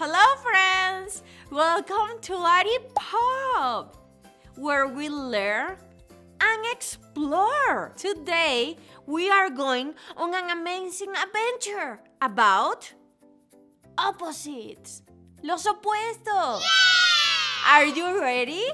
Hello friends! Welcome to AriPop, where we learn and explore. Today, we are going on an amazing adventure about opposites, los opuestos. Yeah! Are you ready?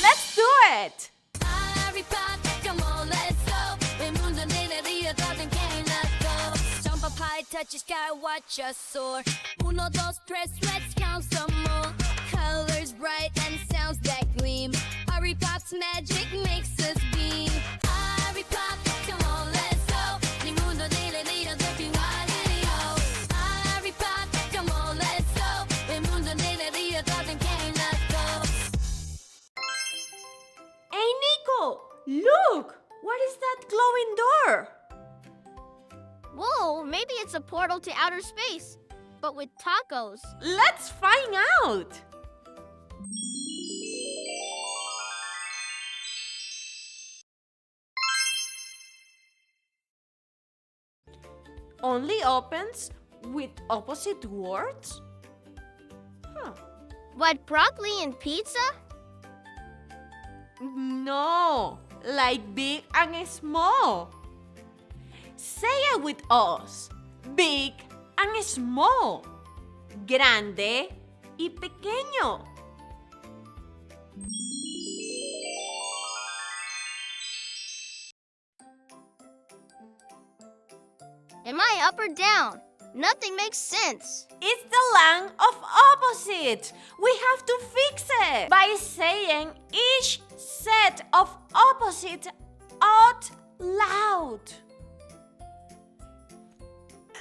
Let's do it! AriPop, come on, let's go. El mundo entero también quiere let's go. Jump up high, touch the sky, watch us soar. 1, 2, 3, let's count some more. Colors bright and sounds that gleam. AriPop's magic makes us beam. AriPop, come on, let's go. El mundo entero también AriPop, come on, let's go. El mundo entero también quiere let's go. Hey Nico, look! What is that glowing door? Whoa, maybe it's a portal to outer space, but with tacos. Let's find out! Only opens with opposite words? Huh. What, broccoli and pizza? No, like big and small. Say it with us. Big and small. Grande y pequeño. Am I up or down? Nothing makes sense. It's the land of opposites. We have to fix it by saying each set of opposites out loud.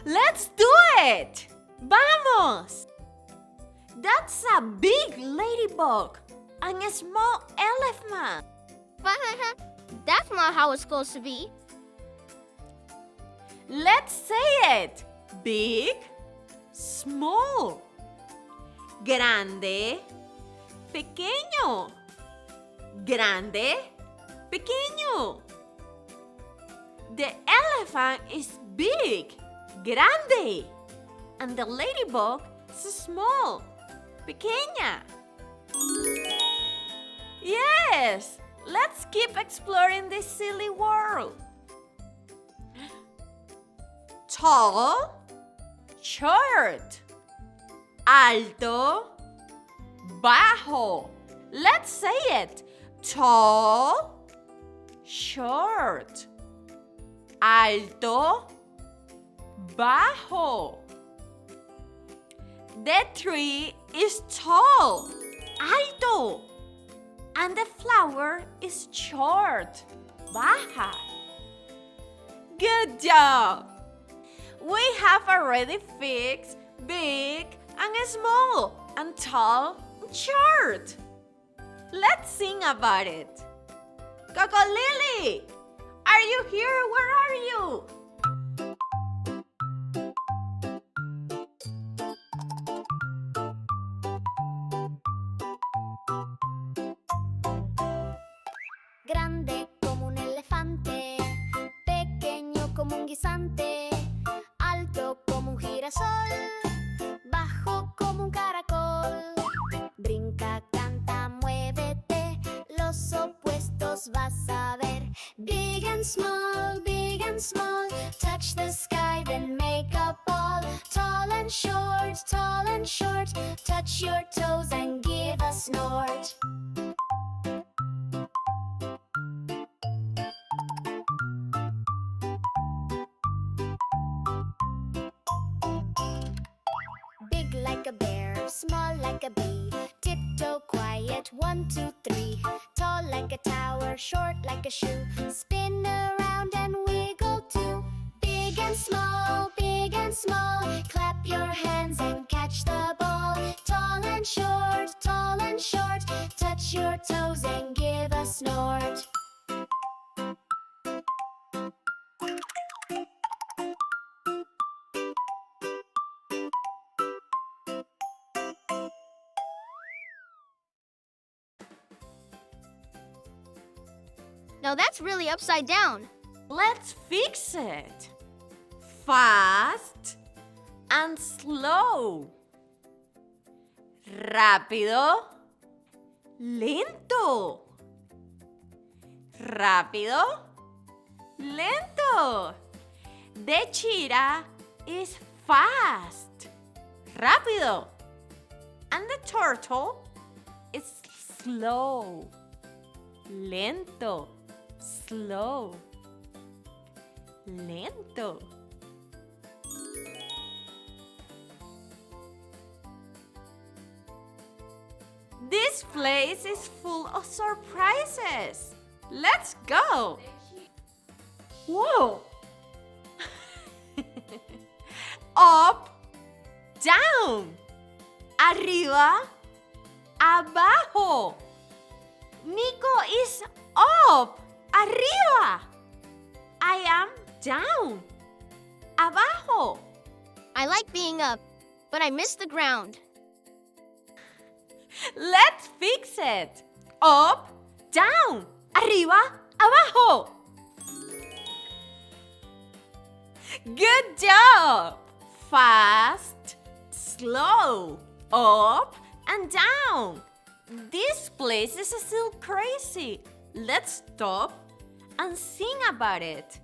Let's do it! Vamos! That's a big ladybug and a small elephant. That's not how it's supposed to be. Let's say it. Big, small. Grande, pequeño. Grande, pequeño. The elephant is big, grande. And the ladybug is small, pequeña. Yes, let's keep exploring this silly world. Tall, short. Alto, bajo. Let's say it. Tall, short. Alto, bajo. The tree is tall, alto. And the flower is short, baja. Good job! We have already fixed big and small and tall and short. Let's sing about it. Coco Lily, are you here? Where are you? Grande como un elefante, pequeño como un guisante, alto como un girasol, bajo como un caracol. Brinca, canta, muévete, los opuestos vas a ver. Big and small, touch the sky, then make a ball. Tall and short, touch your toes and give a snort. Big like a bear, small like a bee. Tiptoe quiet, 1, 2, 3. Tall like a tower, short like a shoe. Spin around and wiggle too. Big and small, clap your hands and catch the ball. Tall and short, touch your toes and give a snort. Now that's really upside down. Let's fix it. Fast and slow. Rápido, lento. Rápido, lento. The cheetah is fast. Rápido. And the turtle is slow. Lento, slow. Lento. This place is full of surprises. Let's go. Whoa. Up, down. Arriba, abajo. Nico is up, arriba. I am down, abajo. I like being up, but I miss the ground. Let's fix it. Up, down, arriba, abajo. Good job. Fast, slow, up and down. This place is still crazy. Let's stop and sing about it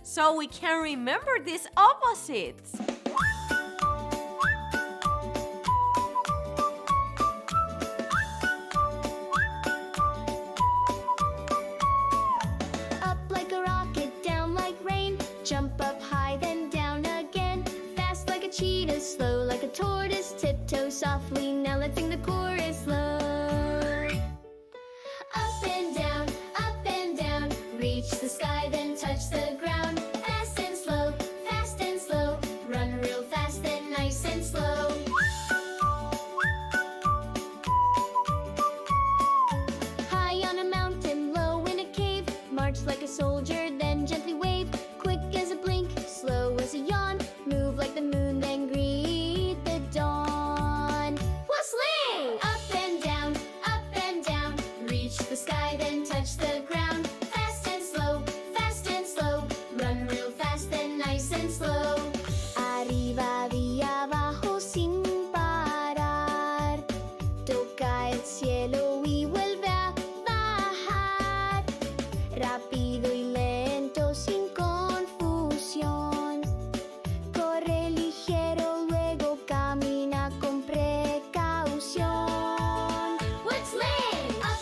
so we can remember these opposites. Up like a rocket, down like rain. Jump up high, then down again. Fast like a cheetah, slow like a tortoise. Tiptoe softly, now let's sing the chorus slow. Up and down, reach the sky, then touch the ground. Fast and slow, run real fast and nice and slow. High on a mountain, low in a cave. March like a soldier, then gently wave. Quick as a blink, slow as a yawn. Move like the moon, then greet the dawn. Whistling! Up and down, reach the sky, then touch the ground. Fast and slow, run real fast and nice and slow. Arriba y abajo sin parar. Toca el cielo y vuelve a bajar. Rápido y lento sin confusión. Corre ligero, luego camina con precaución. Whistling! Up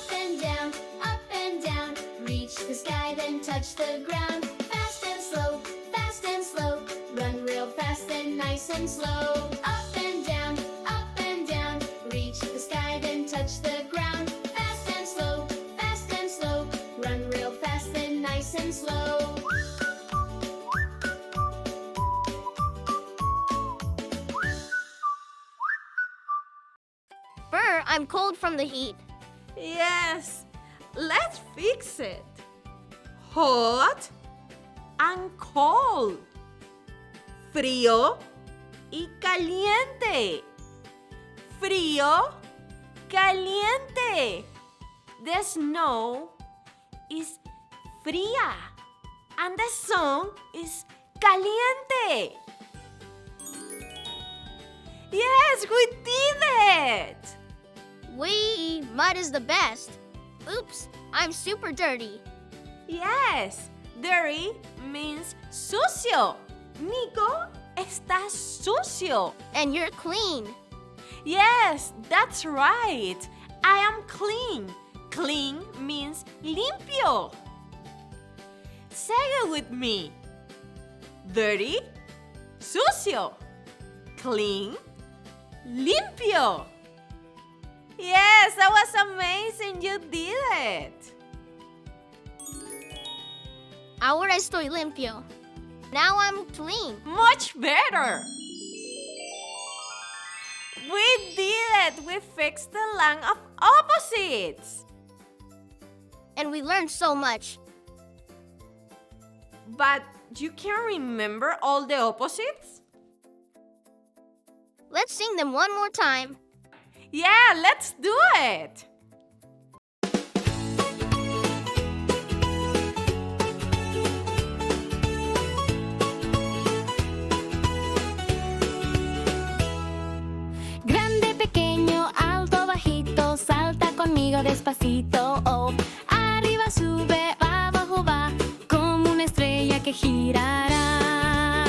and down, reach the sky, then touch the ground. Fast and slow, run real fast and nice and slow. Up and down, reach the sky, then touch the ground. Fast and slow, run real fast and nice and slow. Burr, I'm cold from the heat. Yes, let's fix it. Hot and cold. Frío y caliente. Frío, caliente. The snow is fría and the sun is caliente. Yes, we did it. Mud is the best. Oops, I'm super dirty. Yes, dirty means sucio. Nico, estás sucio. And you're clean. Yes, that's right. I am clean. Clean means limpio. Say it with me. Dirty, sucio. Clean, limpio. Yes, that was amazing. You did it. Ahora estoy limpio. Now I'm clean. Much better. We did it. We fixed the line of opposites. And we learned so much. But you can remember all the opposites? Let's sing them one more time. Yeah, let's do it. despacito, oh. Arriba sube, abajo va, como una estrella que girará.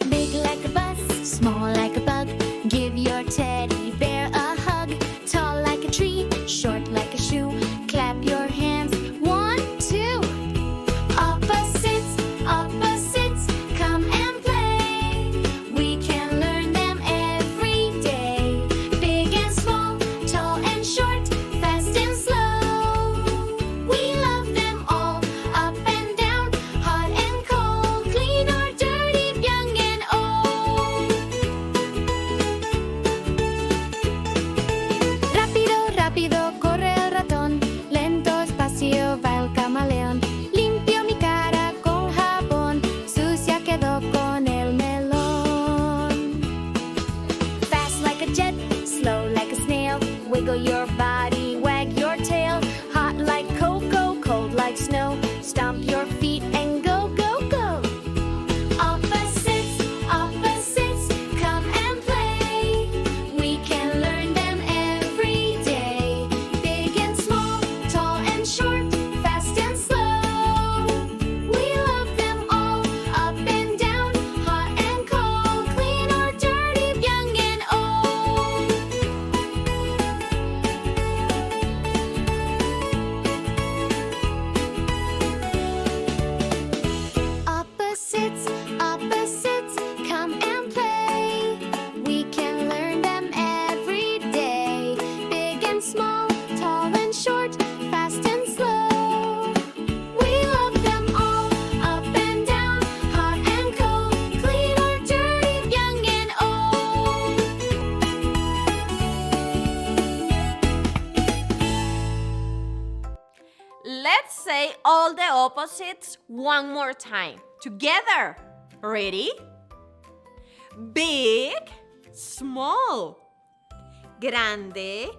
Big like a bus, small like a bug. Give your teddy bear a hug. Tall like a tree, short like a shoe. Clap your hands, 1, 2. Opposites, opposites, come and play. We can learn them every day. Big and small, tall and short, fast and slow. We love them all, up and down, hot and cold, clean or dirty, young and old. Rápido, rápido, corre el ratón. Lento, espacio, va el camaleón. Limpio mi cara con jabón. Sucia quedó con el melón. Fast like a jet, slow like a snail. Wiggle your body, wag your tail. Hot like cocoa, cold like snow. Stomp your feet and go, go, go. Opposites, opposites, come and play. We can learn them every day. Big and small, tall and short, fast and slow. We love them all, up and down, hot and cold, clean or dirty, young and old. Opposites, opposites, come and play. We can learn them every day. Big and small, tall and short, fast and slow. We love them all, up and down, hot and cold, clean or dirty, young and old. Let's say all the opposites one more time. Together. Ready? Big, small. Grande,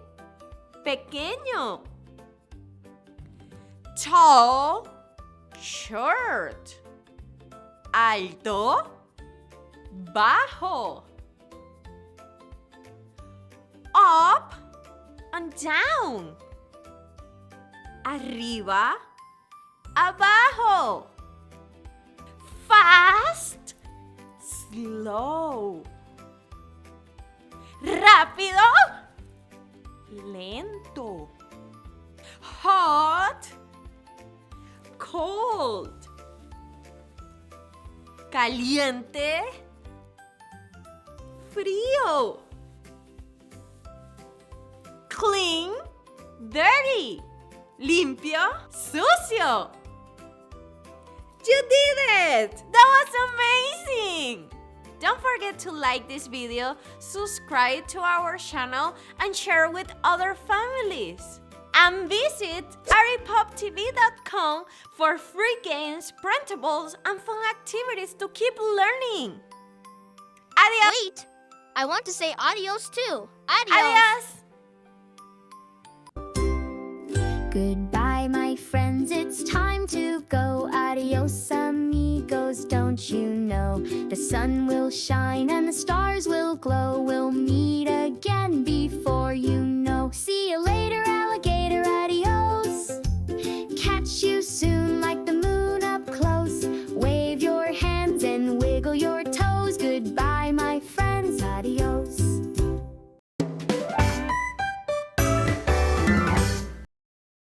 pequeño. Tall, short. Alto, bajo. Up and down. Arriba, abajo. Fast, slow. Rápido, lento. Hot, cold. Caliente, frío. Clean, dirty. Limpio, sucio. You did it! That was amazing! Don't forget to like this video, subscribe to our channel, and share with other families. And visit AriPopTV.com for free games, printables, and fun activities to keep learning. Adios! Wait, I want to say adios too. Adios. Adios! Goodbye, my friends, it's time to go. Adios, amigos, don't you know? The sun will shine and the stars will glow. We'll meet again before you know.